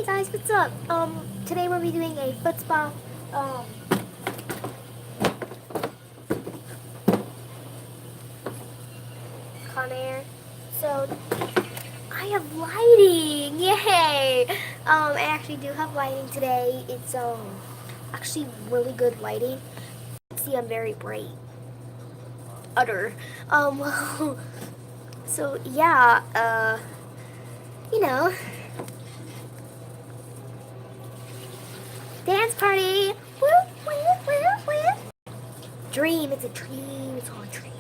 guys, what's up? Today we'll be doing a foot spa, Conair. So, I have lighting, yay! I actually do have lighting today. It's, actually really good lighting. See, I'm very bright. Well, so, yeah, you know, dance party! Woo, woo, woo, woo! Dream, it's a dream, it's all a dream.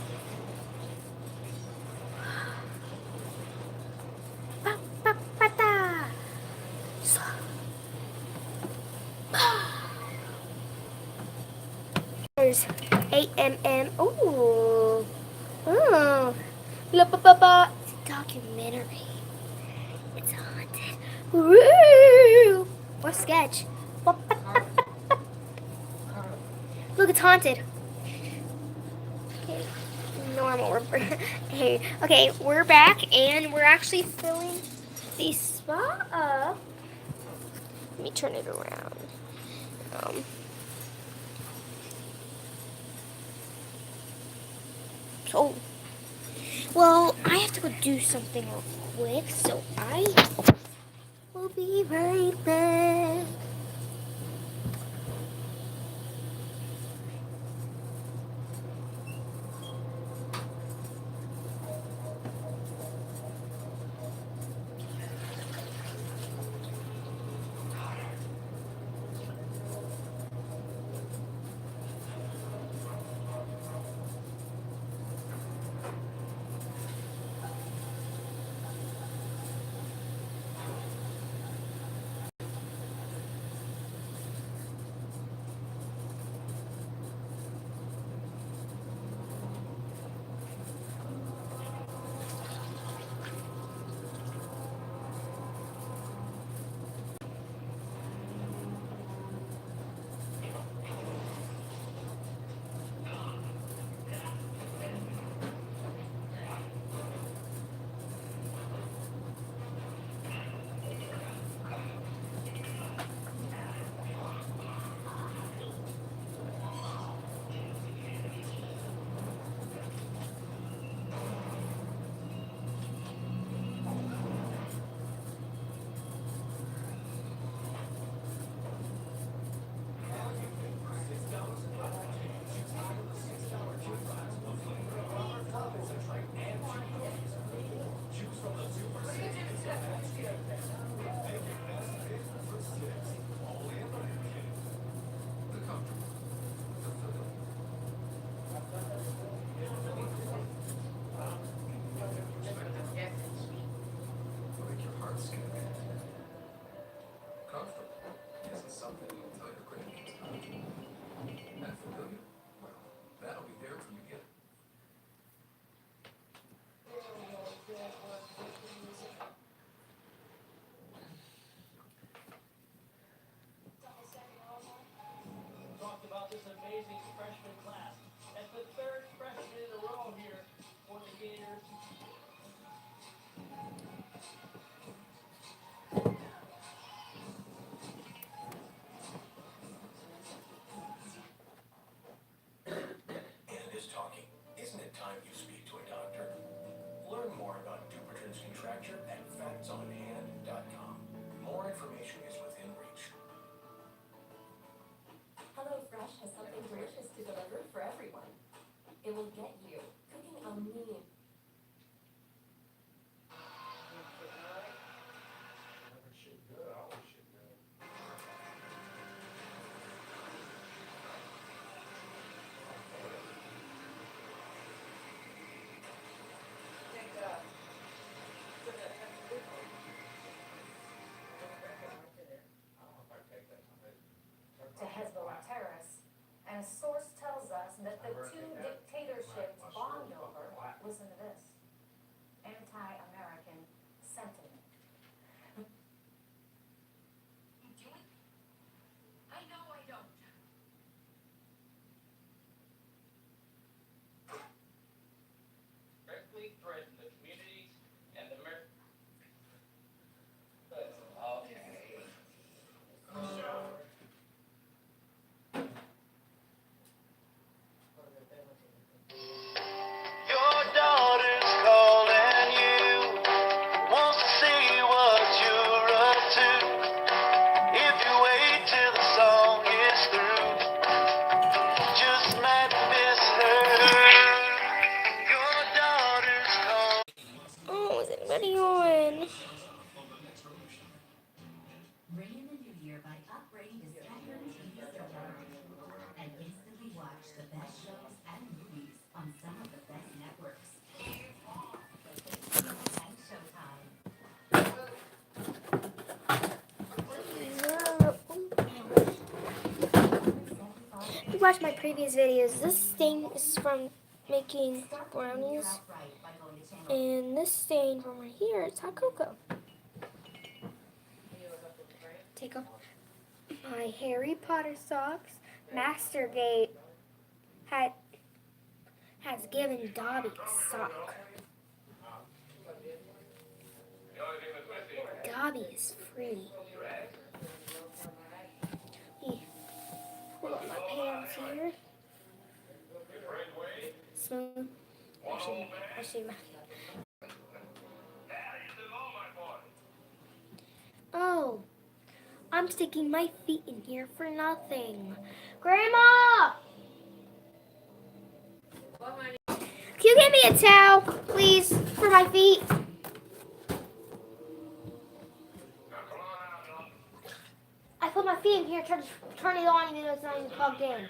There's AMM. Oh, oh, la ba ba ba. It's a documentary. It's haunted. Woo! Or sketch. Look, it's haunted. Okay, normal. Hey, okay, we're back and we're actually filling the spa up. Let me turn it around. Um. So, well, I have to go do something real quick, so I will be right back. To Hezbollah terrorists, and a source tells us that the two dictatorships on. Ring in the new year by upgrading to Spectrum TV Silver and instantly watch the best shows and movies on some of the best networks. And Showtime. If you watch my previous videos, this stain is from making brownies. And this stain from right here is hot cocoa. Take off my Harry Potter socks. Mastergate has given Dobby a sock. Dobby is free. Pull up my pants here. Smooth. Actually, oh, I'm sticking my feet in here for nothing. Grandma! Can you get me a towel, please, for my feet? I put my feet in here, tried to turn it on, even though it's not even plugged in.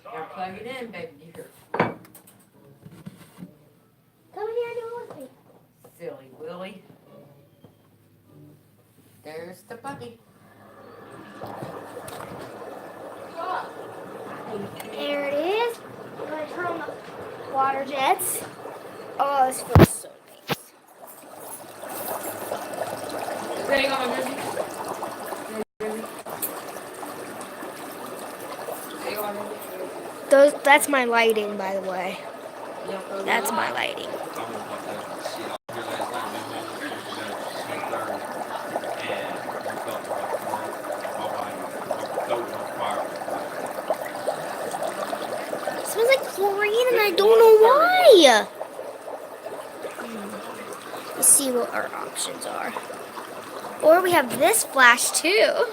Gotta plug it in, baby dear. Come in here and do it with me. Silly Willie. There's the buggy. There it is. I'm going to turn on the water jets. Oh, this feels so nice. Ready, on my busy? That's my lighting, by the way. That's my lighting. It smells like chlorine and I don't know why. Let's see what our options are. Or we have this flash too.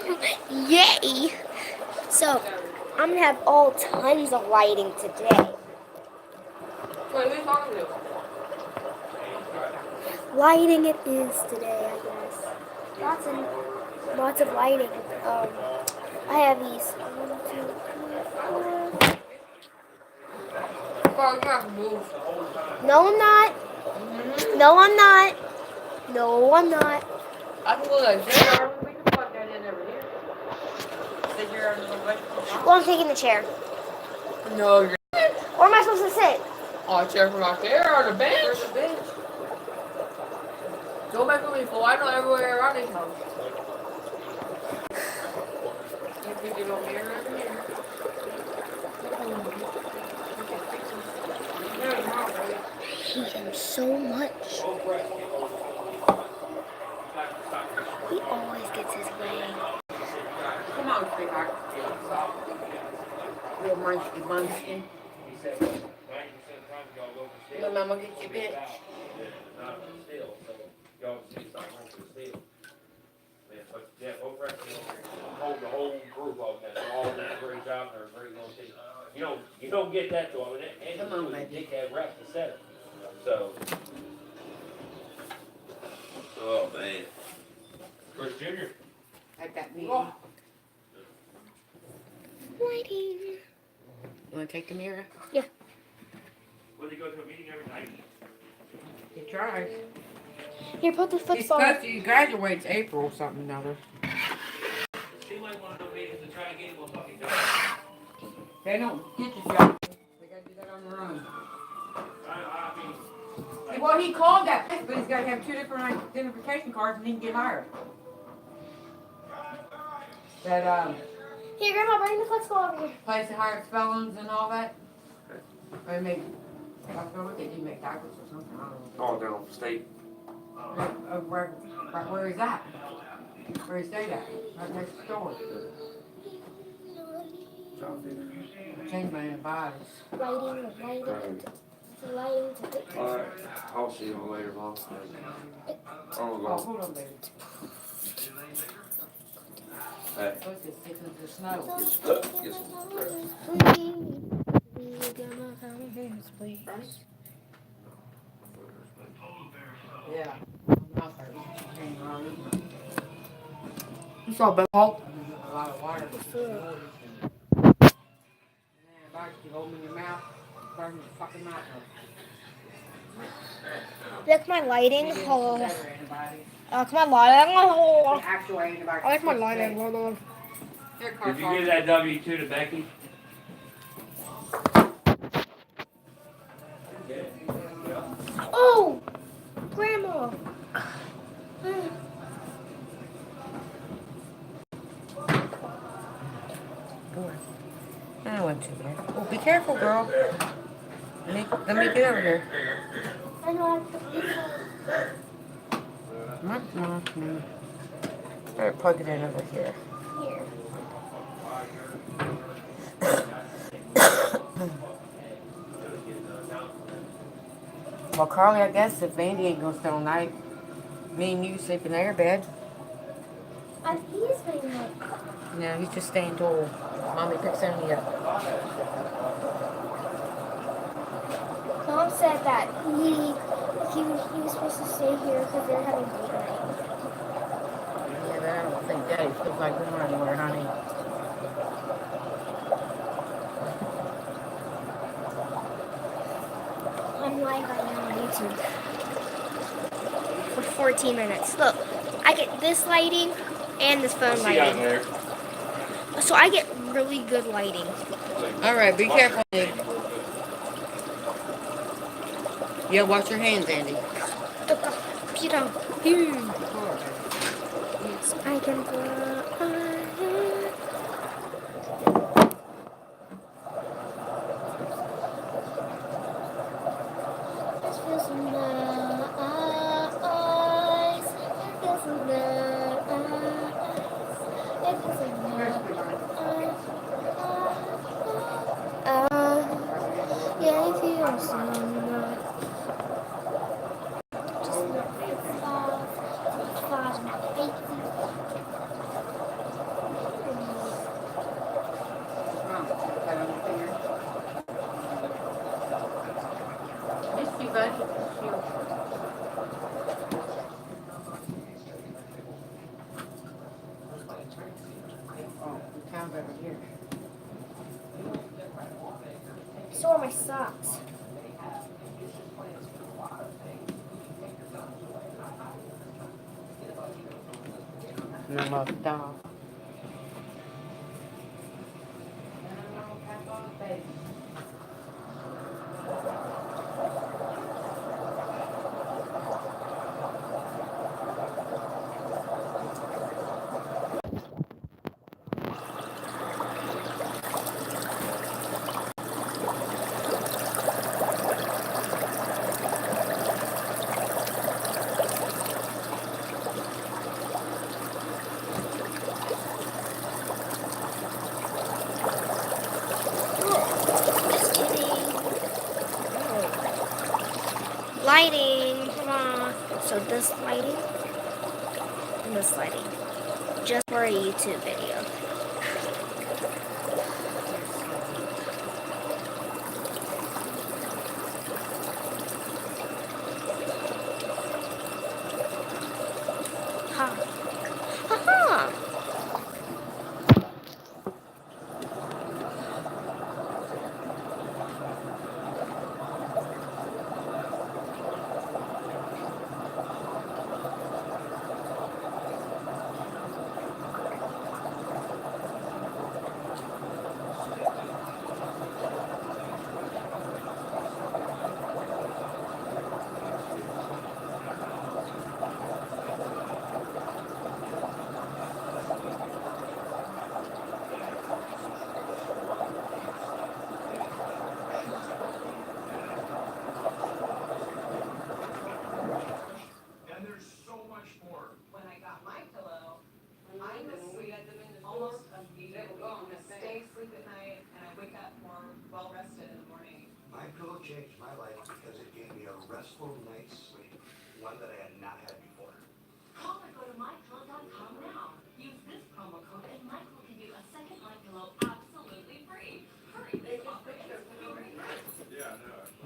Yay! So, I'm going to have all tons of lighting today. Wait, who's talking to? Lighting it is today, I guess. Lots of lighting. I have these. 1, 2, 3, 4. Well, you have to move. No, I'm not. No, I'm not. No, I'm not. I can go like this. We can plug that in over here. Sit here under the light. Well, I'm taking the chair. No, you're. Where am I supposed to sit? Oh, a chair from out there or the bench? Where's the bench? Go back with me, fool. I know everywhere around this house. You think you don't hear over here? I hate him so much. He always gets his way. Come on, sweetheart. Little munchkin. Little mama, get your bitch. Hold the whole group of them. They're all doing a great job. They're a great little team. You don't get that to them. And Come on, baby. dickhead rep to set it. So. Oh man. Chris Jr. At that meeting. Oh. Lighting. You want to take the mirror? Yeah. Will they go to a meeting every night? He tries. Here, put the He's football. supposed to, he graduates April something or another. Seems like one of those meetings to try to get him a fucking job. They don't get the job. They gotta do that on their own. I mean. Well, he called that place, but he's gotta have 2 different identification cards and he can get hired. That, Here, Grandma, bring the football over here. place that hires felons and all that. Or make, I don't know what they do, make tacos or something, I don't know. All down state. Where is that? Where is stayed at? Right next door. Change my advice. Lighting. Alright, I'll see you later, Mom. Oh, hold on, baby. Hey. What's this? Sticking to the snow. Get stuck. Get some rest. Yeah. You saw Big Hulk? A lot of water. You open your mouth, burn your fucking mouth Look my lighting. up. Oh. Antibiotics. Look my lighting. Oh. The actual antibiotics. I like my lighting. Hold on. Here, Did you give that W-2 to Becky? Oh, Grandma. I went too bad. Oh, be careful, girl. Let me get over here. I know I have to be Better plug it in over here. here. Well, Carly, I guess if Andy ain't gonna stay all night, me and you sleep in their bed. He is very nice. No, he's just staying till Mommy picks Andy up. Mom said that he was supposed to stay here because they're having date night. Yeah, but I don't think Daddy feels like going anywhere, honey. I'm live right now on YouTube for 14 minutes. Look, I get this lighting and this phone See out lighting. there. So I get really good lighting. All right, be careful, Andy. Yeah, wash your hands, Andy. Peter. So I can fly. This feels so nice. It feels so nice. It feels so nice. Yeah, it feels so nice. Just look at the stars. The stars in my face. Miss you, bud. Oh, the town's over here. So are my socks. No more dog. Just kidding. Lighting. Come on. So this lighting and this lighting. Just for a YouTube video. Ha. Ha ha. And there's so much more. When I got my pillow, I was almost able to stay asleep at night and I wake up more well rested in the morning. My pillow changed my life because it gave me a restful night's sleep, one that I had not had before. Call or go to mypillow.com now. Use this promo code and Michael can do a second MyPillow absolutely free. Hurry, this offer ends tomorrow.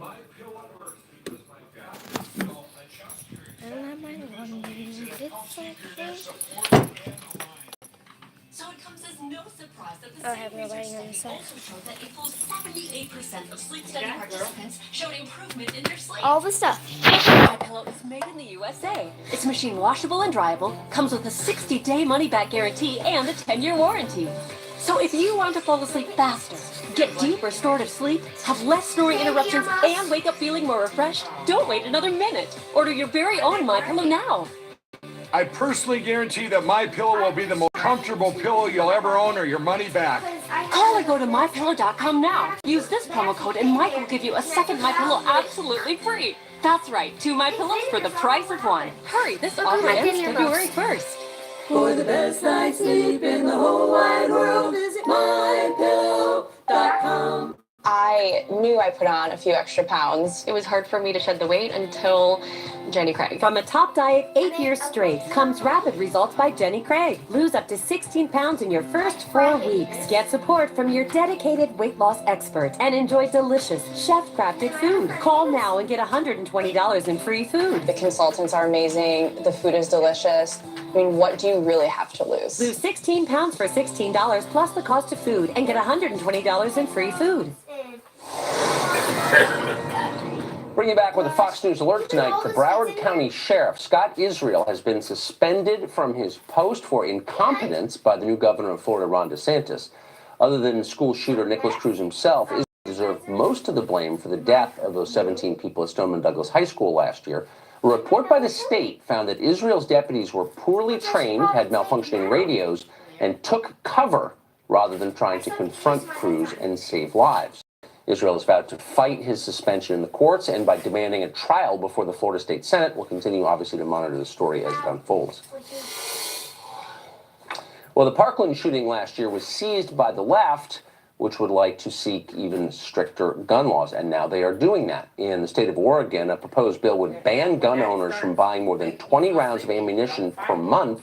My pillow works because my back is so adjusted. So it comes as no surprise that the Oh, I same have no research lighting on this study side. also showed that a full 78% of sleep study participants showed improvement in their sleep. All the stuff. MyPillow is made in the USA. It's machine washable and dryable, comes with a 60-day money-back guarantee and a 10-year warranty. So if you want to fall asleep faster, get deep restorative sleep, have less snoring interruptions, and wake up feeling more refreshed, don't wait another minute. Order your very own MyPillow now. I personally guarantee that MyPillow will be the most comfortable pillow you'll ever own or your money back. Call or go to MyPillow.com now. Use this promo code and Mike will give you a second MyPillow absolutely free. That's right, 2 MyPillows for the price of 1. Hurry, this offer ends February 1st. For the best night's sleep in the whole wide world, visit MyPillow.com. I knew I put on a few extra pounds. It was hard for me to shed the weight until Jenny Craig. From a top diet 8 years straight comes Rapid Results by Jenny Craig. Lose up to 16 pounds in your first 4 weeks. Get support from your dedicated weight loss expert and enjoy delicious chef-crafted food. Call now and get $120 in free food. The consultants are amazing. The food is delicious. I mean, what do you really have to lose? Lose 16 pounds for $16 plus the cost of food and get $120 in free food. Bringing back with a Fox News alert tonight, the Broward County Sheriff, Scott Israel, has been suspended from his post for incompetence by the new governor of Florida, Ron DeSantis. Other than school shooter Nicholas Cruz himself, Israel deserved most of the blame for the death of those 17 people at Stoneman Douglas High School last year. A report by the state found that Israel's deputies were poorly trained, had malfunctioning radios, and took cover rather than trying to confront Cruz and save lives. Israel has vowed to fight his suspension in the courts and by demanding a trial before the Florida State Senate. We'll continue, obviously, to monitor the story as it unfolds. Well, the Parkland shooting last year was seized by the left, which would like to seek even stricter gun laws, and now they are doing that. In the state of Oregon, a proposed bill would ban gun owners from buying more than 20 rounds of ammunition per month,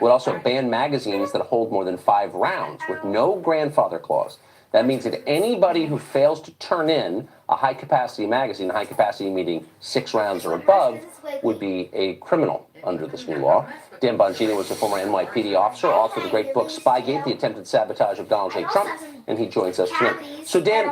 would also ban magazines that hold more than 5 rounds with no grandfather clause. That means that anybody who fails to turn in a high-capacity magazine, high-capacity meaning 6 rounds or above, would be a criminal under this new law. Dan Bongino was a former NYPD officer, author of the great book Spygate, The Attempted Sabotage of Donald J. Trump, and he joins us tonight. So Dan,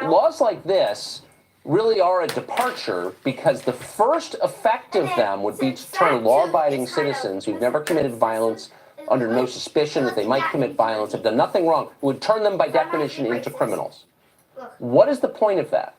laws like this really are a departure because the first effect of them would be to turn law-abiding citizens who've never committed violence under no suspicion that they might commit violence, have done nothing wrong, would turn them by definition into criminals. What is the point of that?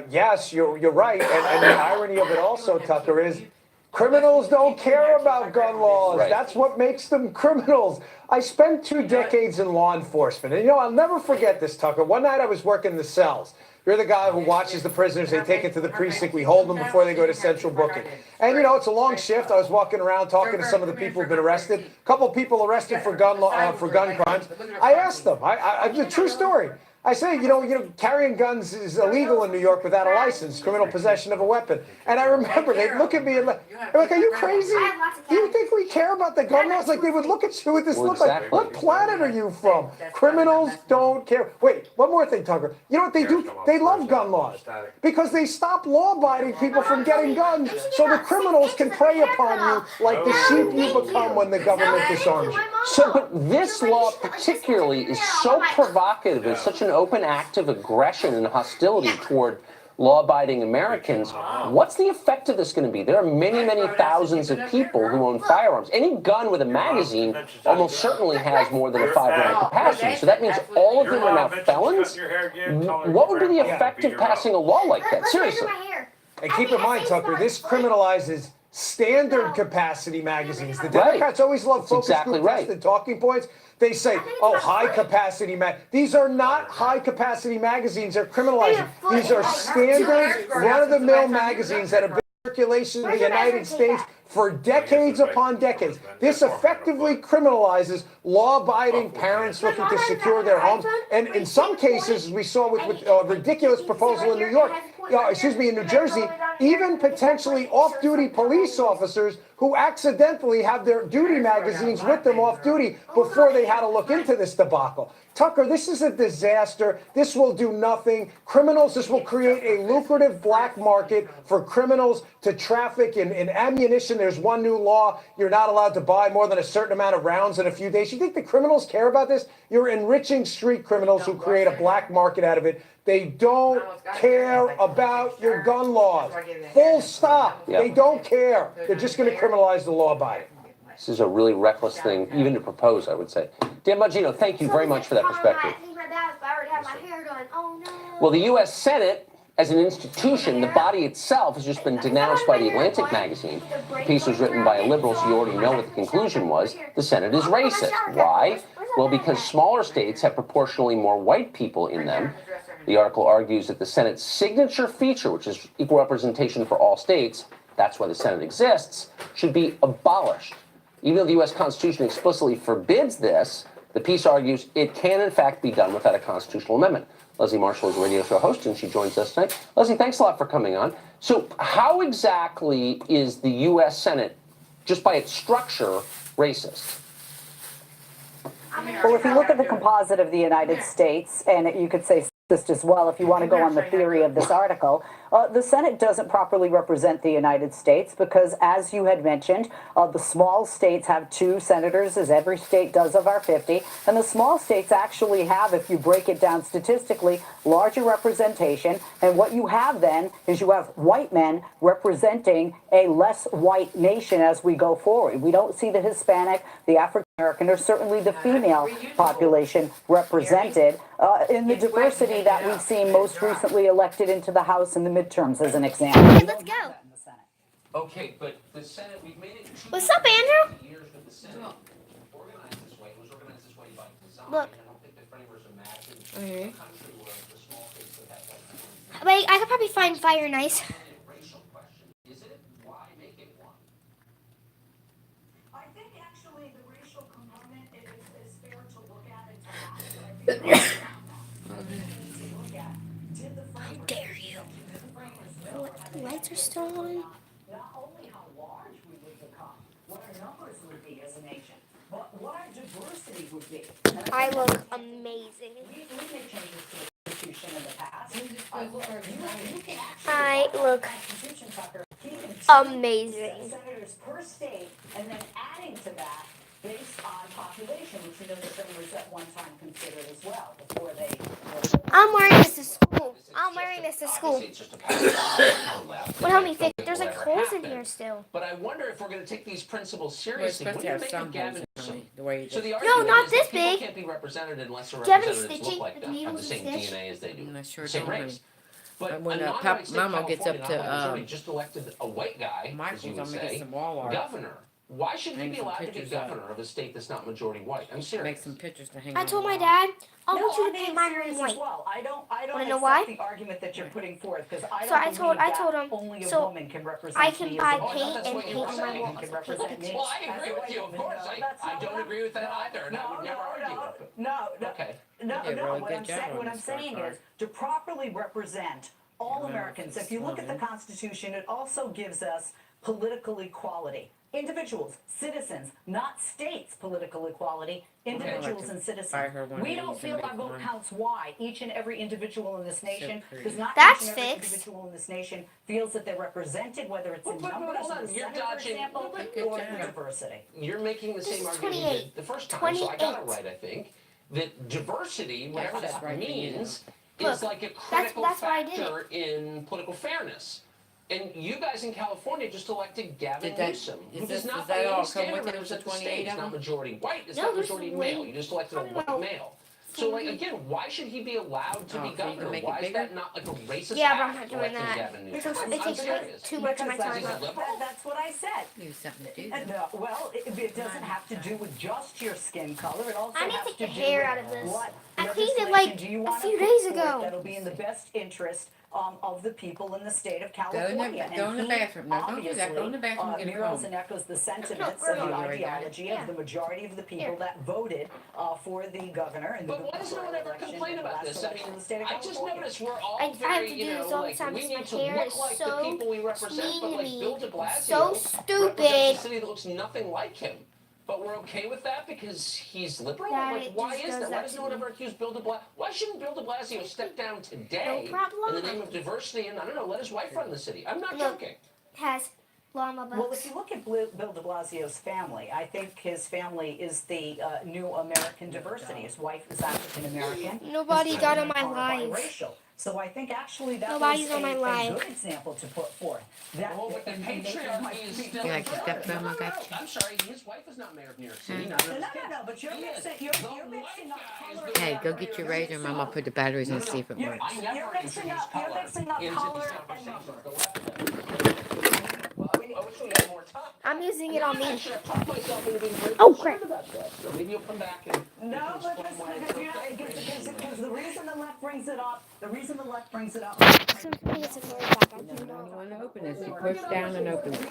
Yes, you're right. And the irony of it also, Tucker, is criminals don't care about gun laws. Right. That's what makes them criminals. I spent 2 decades in law enforcement. And, I'll never forget this, Tucker. One night I was working the cells. You're the guy who watches the prisoners. They take it to the precinct. We hold them before they go to central booking. And, it's a long shift. I was walking around talking to some of the people who've been arrested. A couple of people arrested for gun crimes. I asked them. It's a true story. I say, carrying guns is illegal in New York without a license, criminal possession of a weapon. And I remember they look at me and they're like, are you crazy? Do you think we care about the gun laws? Like they would look at you with this look like, what planet are you from? Criminals don't care. Wait, one more thing, Tucker. You know what they do? They love gun laws because they stop law-abiding people from getting guns so the criminals can prey upon you like the sheep you become when the government disarms you. So, but this law particularly is so provocative. It's such an open act of aggression and hostility toward law-abiding Americans. What's the effect of this going to be? There are many, many thousands of people who own firearms. Any gun with a magazine almost certainly has more than a 5-round capacity. So that means all of them are now felons? What would be the effect of passing a law like that? Seriously. And keep in mind, Tucker, this criminalizes standard capacity magazines. The Democrats always love focus group tested talking points. They say, high capacity these are not high capacity magazines. They're criminalizing. These are standard run-of-the-mill magazines that have been in circulation in the United States for decades upon decades. This effectively criminalizes law-abiding parents looking to secure their homes. And in some cases, we saw with a ridiculous proposal in New York, in New Jersey, even potentially off-duty police officers who accidentally have their duty magazines with them off duty before they had to look into this debacle. Tucker, this is a disaster. This will do nothing. Criminals, this will create a lucrative black market for criminals to traffic in ammunition. There's one new law. You're not allowed to buy more than a certain amount of rounds in a few days. You think the criminals care about this? You're enriching street criminals who create a black market out of it. They don't care about your gun laws. Full stop. Yeah. They don't care. They're just going to criminalize the law by it. This is a really reckless thing, even to propose, I would say. Dan Bongino, thank you very much for that perspective. I think my dad, if I were to have my hair done. Oh no. Well, the U.S. Senate, as an institution, the body itself has just been denounced by the Atlantic magazine. The piece was written by a liberal, so you already know what the conclusion was. The Senate is racist. Why? Well, because smaller states have proportionally more white people in them. The article argues that the Senate's signature feature, which is equal representation for all states, that's why the Senate exists, should be abolished. Even though the U.S. Constitution explicitly forbids this, the piece argues it can, in fact, be done without a constitutional amendment. Leslie Marshall is a radio show host, and she joins us tonight. Leslie, thanks a lot for coming on. So how exactly is the U.S. Senate, just by its structure, racist? Well, if you look at the composite of the United States, and you could say just as well, if you want to go on the theory of this article, the Senate doesn't properly represent the United States because, as you had mentioned, the small states have 2 senators, as every state does of our 50, and the small states actually have, if you break it down statistically, larger representation, and what you have then is you have white men representing a less white nation as we go forward. We don't see the Hispanic, the African American, or certainly the female population represented in the diversity that we've seen most recently elected into the House in the midterms, as an example. Okay, let's go. Okay, but the Senate, we've made it. What's up, Andrew? Years with the Senate organized this way. It was organized this way by design. Look. I don't think that framers imagined a country where the small states would have like Wait, I could probably find fire nice. racial question. Is it? Why make it one? I think actually the racial component is fair to look at and to ask. How dare you? The lights are still on. Not only how large we would become, what our numbers would be as a nation, but what our diversity would be. I look amazing. We made changes to the Constitution in the past. You can actually I look Constitution, Tucker, amazing. senators per state, and then adding to that based on population, which you know the framers at one time considered as well before they. I'm wearing this to school. I'm wearing this to school. It's just a pattern. Well, help me fix. There's like holes in here still. But I wonder if we're going to take these principles seriously. supposed to Wouldn't have it make some Gavin holes in Newsom? the way you So the No, argument not is this that people big. can't be represented unless their Do you have any representatives stitching? look like them, have the Needles same and stitch? DNA as they do. I sure Same don't, race. honey. But But when a Pop- non-white state, Mama gets up California, to, non-white Missouri, just elected a white guy, Michael's as you would gonna make say, some wall art. governor. Why should he Hang be some allowed to be pictures up. governor of a state that's not majority white? I'm Make serious. some pictures to hang I on told the my wall. dad, I No, want you I'm to being paint my hair serious in as white. well. I don't Wanna know accept why? the argument that you're putting forth because I So don't I told believe him, only a so woman can represent I can me buy as a woman. paint that's and what paint you were on my saying. walls. Can represent me Well, I as agree a with white you, of woman. course. No, I that's not don't what- agree with that either, and I would never argue with it. No, Okay. no, did a really what good I'm job saying, on what I'm this saying scorecard. is to properly represent all Yeah, Americans. it's If you look at the slow. Constitution, it also gives us political equality. Individuals, citizens, not states, political equality, individuals like and to citizens. buy her one of We don't these feel and our make vote one. counts. Why? Each and every individual in this nation pretty. does not. That's each and every fixed. individual in this nation feels that they're represented, whether it's in But numbers hold or on, the you're Senate, for dodging- example, but good or job. diversity. You're making the This same is argument you 28. did the first time, so I got it 28. right, I think. That diversity, whatever that's that right for you. means, Look, is like a critical that's why I did factor in political fairness. And you guys in California just elected Gavin Did that- Newsom, is who this- does not does by that any all come standard with it, represent the the state. 28 It's of not them? majority white, it's No, not there's majority way- male. You just elected a I don't white know. male. So, like, again, why should he be allowed to Oh, be so you can governor? make it Why is bigger? that not like a racist Yeah, but I'm act, not doing electing that. Gavin You're Newsom? supposed- I'm it takes serious. too much of my Because time He's a up. liberal? That's what I said. Use something to do And, that. well, it doesn't have to do with just your skin color. It also I need to has take to the do hair with out of this. what I cleaned it legislation like do you a wanna few put days forth ago. That'll be in the best interest of the people in the state of Go in California. the bathroom. No, don't do that. Go in the bathroom and get a mirrors phone. and echoes the sentiments No, of the you already got it. ideology of the majority of the people that voted for the governor and the But why does no one ever election complain in the about last this? I election mean, in the state of I just California. noticed we're all I have very, to you do know, this all the like time we because need my to hair look is like the so people we represent, but like mean Bill to de me. Blasio So represents stupid. a city that looks nothing like him. But we're okay with that because he's liberal? That Like, it why just is does that? Why that does to no one me. ever accuse Bill de Blasio? Why shouldn't Bill de Blasio step down today No problem. in the name of diversity and, I don't know, let his wife run the city? I'm not Look. joking. Has llama Well, bugs. if you look at Bill de Blasio's family, I think his family is the new American diversity. His wife is African American. Nobody His got on children my are live. biracial. So I think actually that Nobody's was on my a live. good example to put forth. That, Oh, but the and they patriarchy is still Yeah, in keep that place. phone, I got you. I'm sorry, his wife is not mayor of New York City. Hmm. Neither No, is no, his kid. no, but you're He is. mixing, you're The mixing up white guy is color. the Hey, mayor go of get New your York razor, City. Mom. I'll put the batteries and see if it You're- works. I never You're mixing introduce up- you're color mixing up into color these and conversations. The left Well, I wish we had more time. I'm using it And on then me. I should have talked myself into being very Oh, concerned crap. about that. So maybe you'll come back and No, explain because why it's okay. because the reason the left brings it up, So I'm putting this in my bag. I do You not. want to open this, you push down and open it.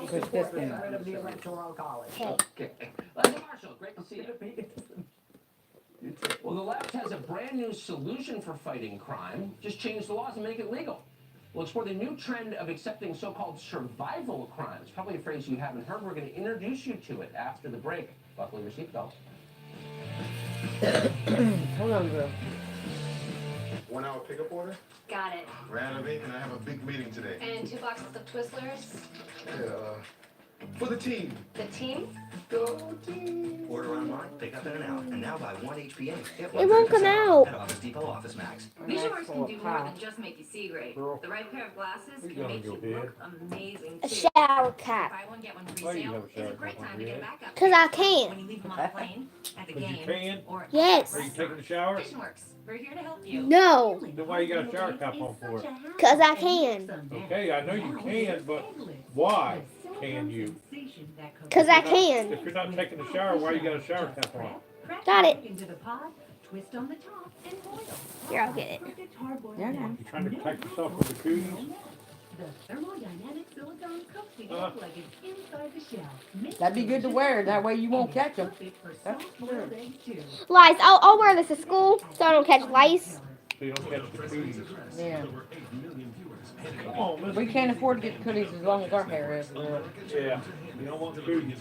Push this down. of the electoral college. Okay. Leslie Marshall, great to see you. Well, the left has a brand new solution for fighting crime. Just change the laws and make it legal. We'll explore the new trend of accepting so-called survival crimes. Probably a phrase you haven't heard. We're going to introduce you to it after the break. Buckle your seatbelt. Hold on, bro. 1 hour pickup order? Got it. Renovate, and I have a big meeting today. And 2 boxes of Twizzlers. Yeah, for the team. The team? Go team. Order online, pick up in an hour, and now buy 1 HPA. Get It won't come out. At Office Depot Office Max. Visionworks can do more than just make you see great. The right pair of glasses can make you look amazing A too. shower cap. Buy one, get one free sale is a great time to get a backup. Because I When can. you leave them on a plane, at the game, can? or at Yes. a Are you taking a shower? Visionworks, we're here to help you. No. Then why you got a shower cap on for? Because I can. Okay, I know you can, but why can you? Because I can. If you're not taking a shower, why you got a shower cap on? Got it. Into the pot, twist on the top, and boil. Here, I'll get it. Perfect hard-boiled Yeah, eggs. You trying to protect yourself from the cooties? The thermodynamic silicone cooks the egg like it's inside the shell. Makes That'd be good to wear. That way you won't catch them. perfect for That's soft-boiled eggs too. Lice. I'll wear this to school so I don't catch lice. So you don't catch the cooties. Yeah. Come on, We listen. can't afford to get cooties as long as our hair is. Yeah, you don't want cooties.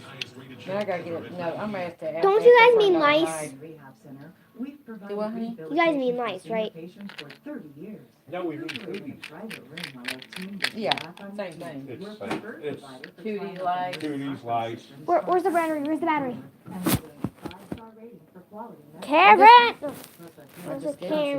Now I gotta get it. No, I'm gonna have to. Don't you guys mean lice? Rehab center. We've provided Do I, honey? You guys mean rehabilitation for lice, senior right? patients for 30 years. No, we need cooties. Private room while our team does Yeah, bath on same you. thing. It's We're same. preferred It's provider for cootie trial lice. Cooties, lice. Where's the battery? Where's the battery? And we're doing a 5-star rating for quality medicine. Karen! Plus a Where's just the gave it to you.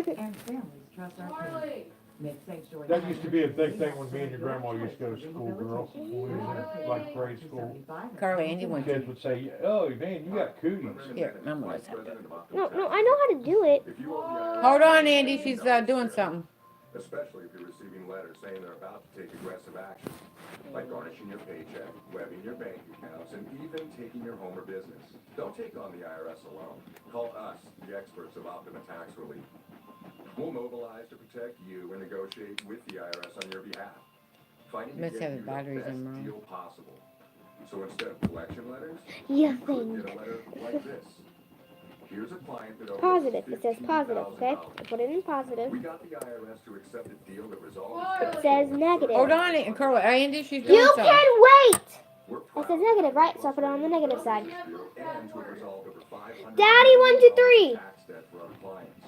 Karen? And families trust our team. Mid-sanctuary That used to be a big thing when me and your grandma used to go to school, girl. When we was in like grade school. Carly, Andy went Kids to. would say, "Oh man, you got cooties." Here, I'm gonna let that. No, I know how to do it. Hold on, Andy. She's doing something. Especially if you're receiving letters saying they're about to take aggressive action, like garnishing your paycheck, webbing your bank accounts, and even taking your home or business. Don't take on the IRS alone. Call us, the experts of Optima Tax Relief. We'll mobilize to protect you and negotiate with the IRS on your behalf, fighting to Must get have you the the batteries best in wrong. deal possible. So instead of collection letters, You you could think. get a letter like this. Here's a client that owes Positive. It says positive, okay? $15,000. I put it in positive. We got the IRS to accept a deal that resolves. It says negative. Hold on, and Carly. Andy, she's doing You something. can wait! We're It proud says negative, right? So I put it on the negative side. and to have resolved over $500 Daddy, 1, 2, 3. tax debt for our clients.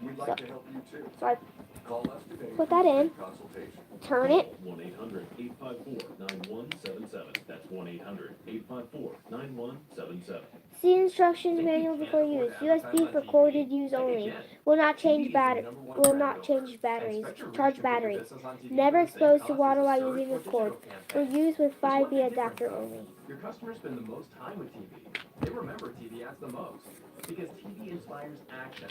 We'd like to help you too. So I Call us today put for that a in. consultation. turn it. 1-800-854-9177. That's 1-800-854-9177. See instructions manual before use. USB for corded use only. Will not change batteries. Charge batteries. Never exposed to water while using the cord. Will use with 5V adapter only. Your customers spend the most time with TV. They remember TV ads the most because TV inspires action.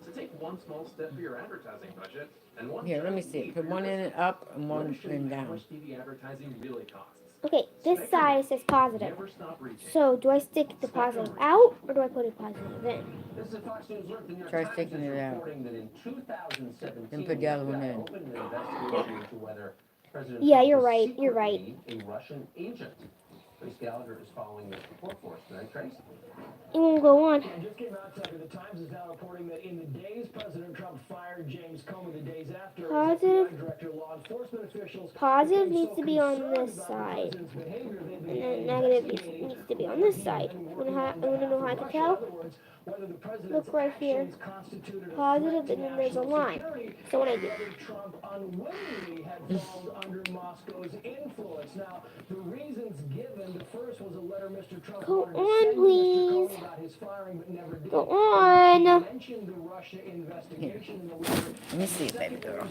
So take one small step for your advertising budget and one Here, let me giant see. leap Put for your one in business. up and Let one me show you in how down. much TV advertising really costs. Okay, this side says positive. So do I stick the positive out or do I put a positive in? This is Fox News Alert. The New York Try Times sticking is it out. reporting that in 2017, Then put the other one the FBI in. opened an investigation into whether President Yeah, Trump you're was right. You're right. secretly a Russian agent. Trace Gallagher is following this report for us tonight. Trace? It won't go on. It just came out, Tucker. The Times is now reporting that in the days President Trump fired James Comey, the days after, Positive. FBI director, law enforcement officials Positive became needs so to be on concerned this about the side. president's behavior, they And began then negative investigating needs to be on this side. and I working want on to know how I behalf can of Russia. In tell. other words, whether the president's Look right here. actions constituted a Positive, threat and to then there's a national line. security, So what I and do? whether Trump unwittingly had fallen under Moscow's influence. Now, the reasons given, the first was a letter Mr. Trump Go wanted to on, send to Mr. please. Comey about his firing, but never did. Go on. He mentioned the Russia investigation in the letter. Let me see it, baby girl.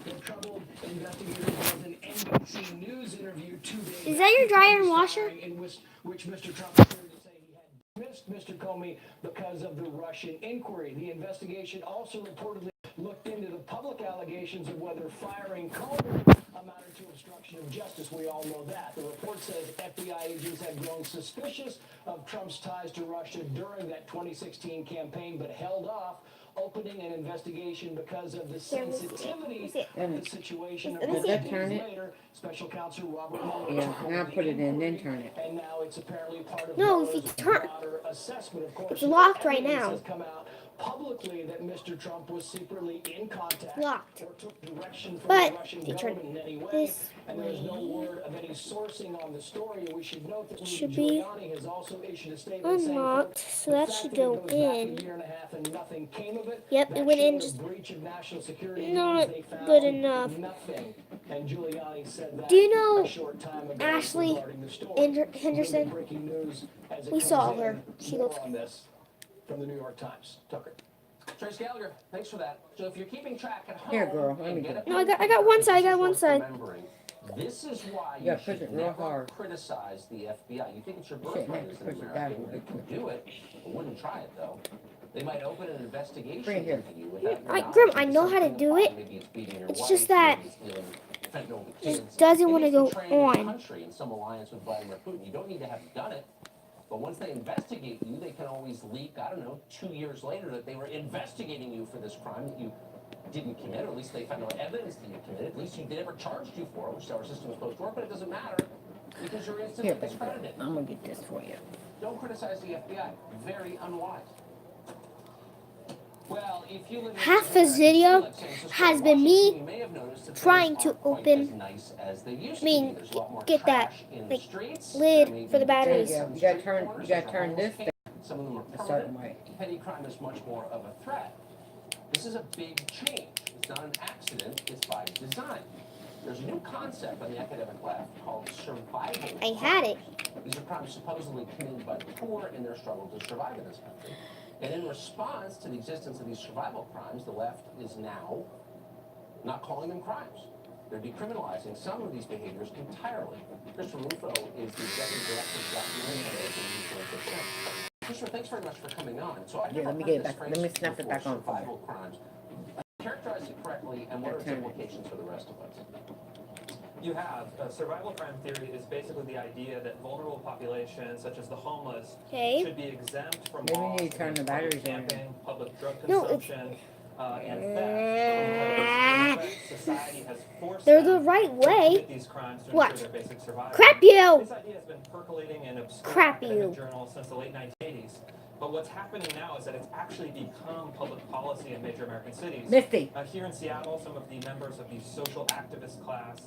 The troubled investigators was an NBC News interview 2 days Is that your after dryer and Trump's washer? firing, in which Mr. Trump appeared to say he had dismissed Mr. Comey because of the Russian inquiry. The investigation also reportedly looked into the public allegations of whether firing Comey amounted to obstruction of justice. We all know that. The report says FBI agents had grown suspicious of Trump's ties to Russia during that 2016 campaign, but held off opening an investigation because of the sensitivity of the situation. Does that turn it? Later, Special Counsel Robert Mueller Yeah, now put it in, then turn it. and now it's apparently part of No, if Mueller's you turn- broader assessment. Of course, It's locked right evidence now. has come out publicly that Mr. Trump was secretly in contact Locked. or took direction from But the Russian they turn government in any way, this and there's no way. word of any sourcing on the story. And we should note that Rudy Should be Giuliani has also issued a statement saying, unlocked, quote, so "The that fact should it go goes back in. a year and a half and nothing came of it, Yep, that it went in showed a just breach of national security not means they found good enough. nothing." And Giuliani said that Do you know a short time ago Ashley regarding the story. Henderson? Breaking news as it We comes saw in. her. She More looks on this from the New York Times. Tucker. Trace Gallagher, thanks for that. So if you're keeping track at home, Here, girl, let me and get get it. a No, I got one side. I got one worth side. remembering, this is why You you gotta push should it real never hard. criticize the FBI. You think it's your Shit, birthright man, as an push it American. down. You can do it, but wouldn't try it though. They might open an investigation Right here. into you without your knowledge. Grim, I know how to Something do about it. maybe it's beating your It's wife, just that maybe it's dealing fentanyl with just kids. doesn't wanna Maybe it's go betraying your on. country in some alliance with Vladimir Putin. You don't need to have done it. But once they investigate you, they can always leak, I don't know, 2 years later that they were investigating you for this crime that you didn't commit, or at least they found no evidence that you committed. At least they never charged you for it, which our system is supposed to work, but it doesn't matter because you're instantly Here, baby. discredited. I'm gonna get this for you. Don't criticize the FBI. Very unwise. Well, if you live in Half this video has been me trying to open, get that like lid for the There you batteries. go. You gotta turn this thing Some of them are a certain way. Petty crime is much more of a threat. This is a big change. It's not an accident, it's by design. There's a new concept on the academic left called survival. I had it. These are crimes supposedly committed by the poor in their struggle to survive in this country. And in response to the existence of these survival crimes, the left is now not calling them crimes. They're decriminalizing some of these behaviors entirely. Christopher Rufo is the executive director of documentary. Christopher, thanks very much for coming on. So I Here, let me get it back. Let me snap it back on for you. survival crimes. Characterize it correctly, and what are its implications for the rest of us? You have survival crime theory is basically the idea that vulnerable populations, such as the homeless, Okay. should be exempt from Maybe we laws need to turn the against batteries public on. camping, public drug No, it's- consumption, and theft. Because, in effect, society has forced They're them the right to way. commit these crimes to What? ensure their basic survival. Crap you! This idea has been percolating in obscure Crap academic you. journals since the late 1980s. But what's happening now is that it's actually become public policy in major American cities. Misty. Here in Seattle, some of the members of the social activist class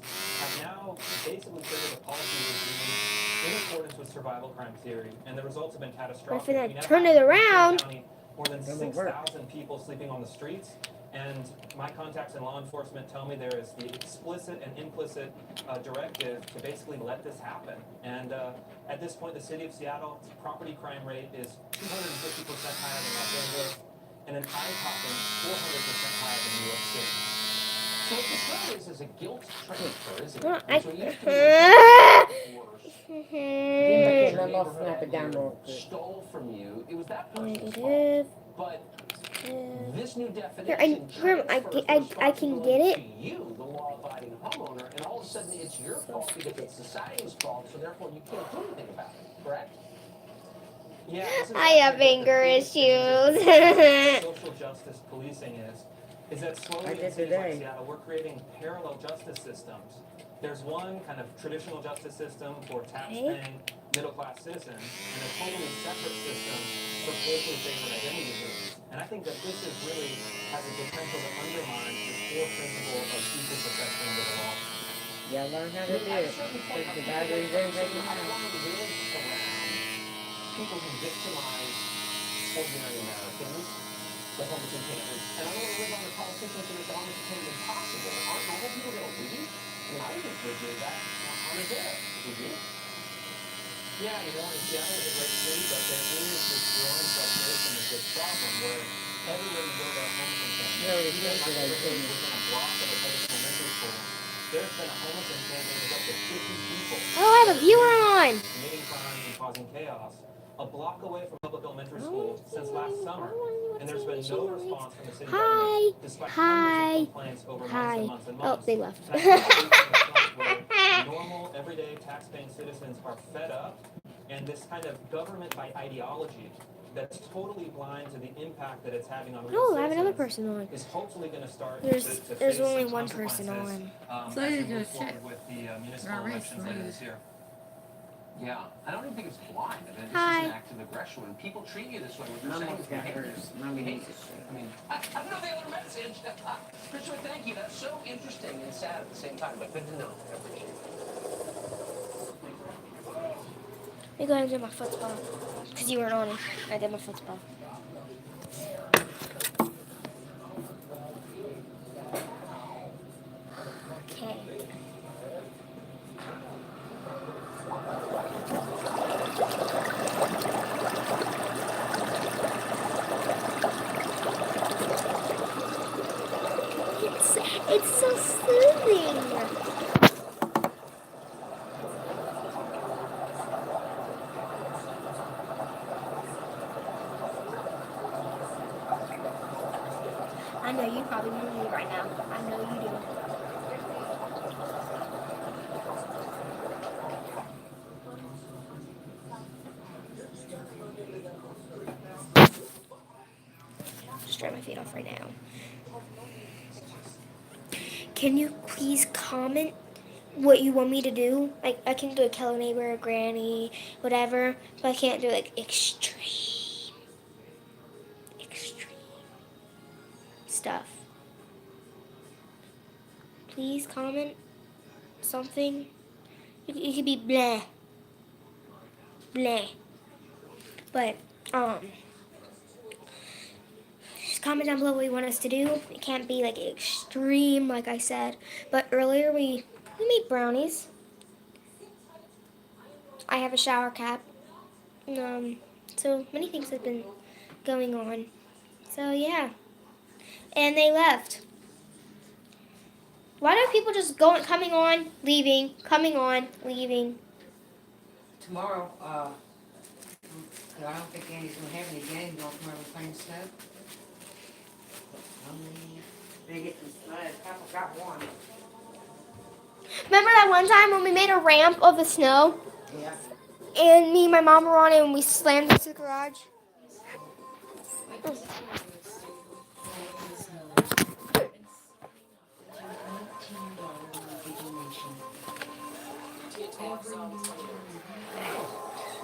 have now basically created a policy regime in accordance with survival crime theory, and the results have been catastrophic. But if I We now turn have it in Kern around, County more than doesn't work. 6,000 people sleeping on the streets, and my contacts in law enforcement tell me there is the explicit and implicit directive to basically let this happen. And at this point, the city of Seattle's property crime rate is 250% higher than Los Angeles, and an eye-popping 400% higher than New York City. So what this really is a guilt transfer, isn't Well, it? I- So it used to be Then I'm gonna snap it down real quick. stole from you. It was that person's fault. Negative. But This new Here, definition I can get it. to you, the law-abiding homeowner, and all of a sudden it's your fault because it's society's fault, so therefore you can't do anything about it, correct? Yeah, I have anger issues. social justice policing is that slowly I in did cities like today. Seattle, we're creating parallel justice systems. There's one kind of traditional justice system for tax-paying middle-class citizens, and a totally separate system for politically favored identity groups. And I think that this is really has the potential to undermine the core principle of equal protection under the law. Yeah, learn how to do it. Take the batteries in, take them out. People who victimize ordinary Americans, the homeless encampments, and I don't want to live under politicians who make it almost became impossible. Aren't normal people going to leave? I mean, I didn't do that on a day. Did you? Yeah, you know, in Seattle is a great city, but there is this growing frustration with this problem where everywhere you go to a homeless encampment, No, it's even in my not neighborhood like within a block of a public elementary school, there's been a homeless encampment with up to 50 people. Oh, I have a viewer on. Committing crimes and causing chaos. A block away from public elementary school since last summer, and there's been no response from the city government, despite hundreds of complaints over months and months and Oh, months. they left. And I think it's reaching a point where normal, everyday, tax-paying citizens are fed up, and this kind of government by ideology that's totally blind to the impact that it's having on real Oh, I have another citizens person on. is hopefully going to start There's to there's face only some one person consequences, on. So as you we move just check. forward with the municipal Not race, elections later please. this year. Yeah, I don't even think it's blind. I mean, this Hi. is an act of aggression. When people treat you this way, what you're saying Mama's is got behavior. hers. Mama needs to I mean, I don't know the other message. Christopher, thank you. That's so interesting and sad at the same time, but good to know. I appreciate it. Let me go ahead and do my foot spa. Because you weren't on it. I did my foot spa. Okay. It's so soothing. I know you probably want me right now. I know you do. Just dry my feet off right now. Can you please comment what you want me to do? Like, I can do a Hello Neighbor, a Granny, whatever, but I can't do like extreme stuff. Please comment something. It could be blah, blah, but just comment down below what you want us to do. It can't be like extreme, like I said. But earlier we made brownies. I have a shower cap. So many things have been going on. So yeah. And they left. Why do people just coming on, leaving, coming on, leaving? Tomorrow, I don't think Andy's gonna have any games on tomorrow playing snow. They get some snow. Papa got one. Remember that one time when we made a ramp of the snow? Yeah. And me and my mom were on it and we slammed into the garage?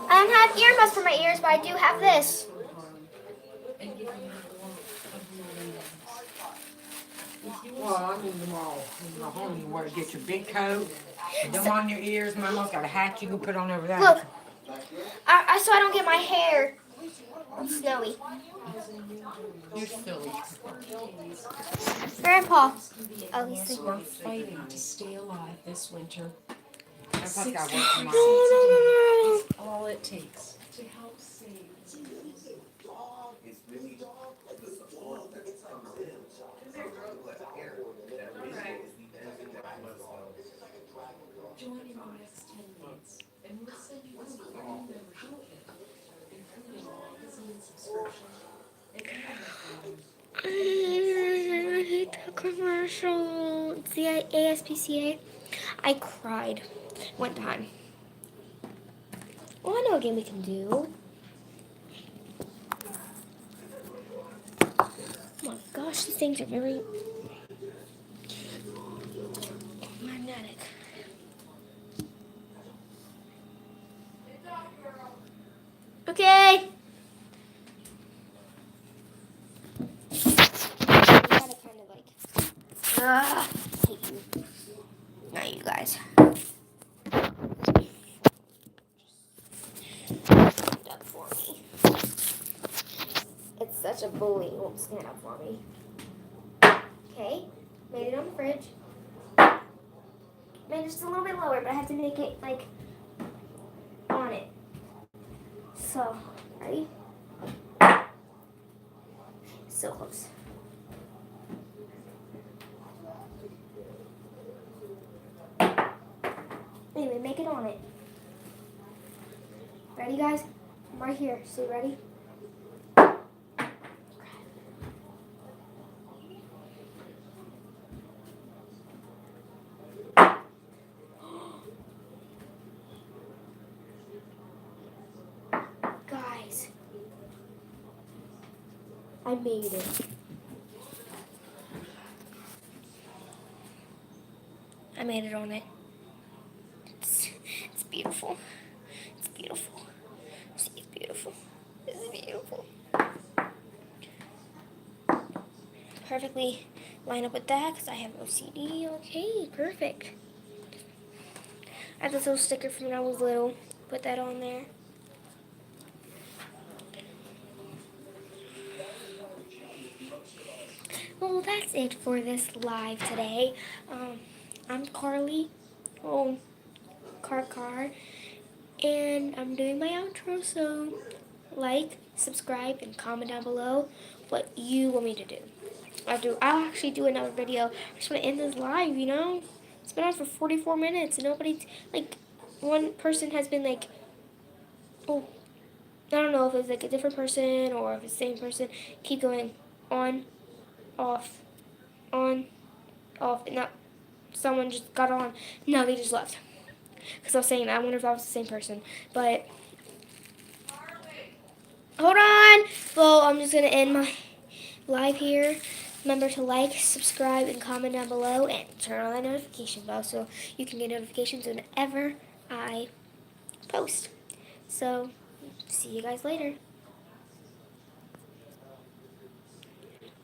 I don't have earmuffs for my ears, but I do have this. Well, I need them all. In my home, you want to get your big coat, put them on your ears. Mama's got a hat you can put on over that. Look, so I don't get my hair snowy. You're silly. Grandpa. Oh, he's Yes, sleeping. we're fighting to stay alive this winter. Grandpa's got 60 work tomorrow. is all it takes to help save. Join in the next 10 minutes, and we'll send you a free membership kit, including magazine subscription, and email forms commercial. It's the ASPCA. I cried one time. Well, I know a game we can do. Oh my gosh, these things are very magnetic. Okay. You gotta kind of like, hate you. Not you guys. Stand up for me. It's such a bully. He won't stand up for me. Okay. Made it on the fridge. Made it just a little bit lower, but I have to make it like on it. So, ready? So close. Anyway, make it on it. Ready, guys? I'm right here. So, ready? Guys, I made it. I made it on it. It's beautiful. It's beautiful. See, it's beautiful. This is beautiful. Perfectly line up with that because I have OCD. Okay, perfect. I have this little sticker from when I was little. Put that on there. Well, that's it for this live today. I'm Carly, Car, and I'm doing my outro, so like, subscribe, and comment down below what you want me to do. I'll actually do another video. I just want to end this live, you know? It's been on for 44 minutes, and nobody, like, one person has been like, oh, I don't know if it's like a different person or if it's the same person. Keep going on, off, and not someone just got on. No, they just left. Because I was saying, I wonder if I was the same person. But, hold on. Well, I'm just going to end my live here. Remember to like, subscribe, and comment down below. And turn on that notification bell so you can get notifications whenever I post. So, see you guys later.